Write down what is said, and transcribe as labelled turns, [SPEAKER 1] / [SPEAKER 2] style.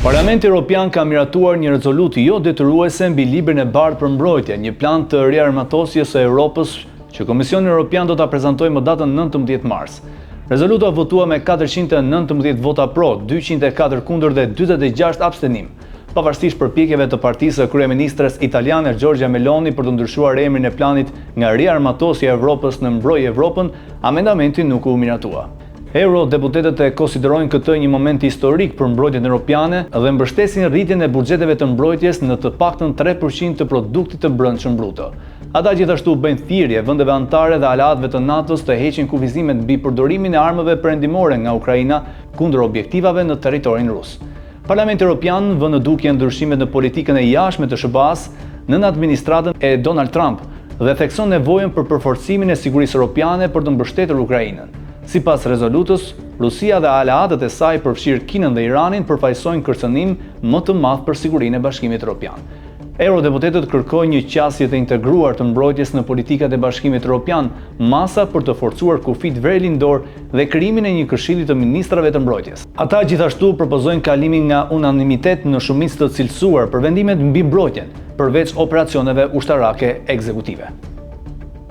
[SPEAKER 1] Parlamenti Evropian ka miratuar një rezolutë jo detyruese mbi librin e bardhë për mbrojtje, një plan të riarmatosjes së Europës që Komisioni Evropian do ta prezantojë më datën 19 mars. Rezoluta votua me 419 vota pro, 204 kundër dhe 46 abstenim, pavarësisht përpjekjeve të partisë së kryeministres italiane Giorgia Meloni për të ndryshuar emrin e planit nga riarmatosja e Evropës në Mbrojë Evropën, amendamenti nuk u miratua. Eurodeputetët e konsiderojnë këtë një moment historik për mbrojtjen europiane dhe mbështesin rritjen e buxheteve të mbrojtjes në të paktën 3% të produktit të brendshëm brutë. Ata gjithashtu bëjnë thirrje vendeve anëtare dhe aleatëve të NATO-s të heqin kufizimet mbi përdorimin e armëve perëndimore nga Ukraina kundër objektivave në territorin rus. Parlamenti Evropian vë në dukje ndryshimet në politikën e jashtme të SBA-s nën administratën e Donald Trump dhe thekson nevojën për përforcimin e sigurisë europiane për të mbështetur Ukrainën. Sipas rezolutës, Rusia dhe aleatët e saj përfshirë Kinën dhe Iranin përfaqësojnë kërcënim më të madh për sigurinë e Bashkimit Evropian. Eurodeputetët kërkojnë një qasje të integruar të mbrojtjes në politikat e Bashkimit Evropian, masa për të forcuar kufit verlindor dhe krijimin e një këshilli të ministrave të mbrojtjes. Ata gjithashtu propozojnë kalimin nga unanimitet në shumicë të cilësuar për vendimet mbi mbrojtjen, përveç operacioneve ushtarake ekzekutive.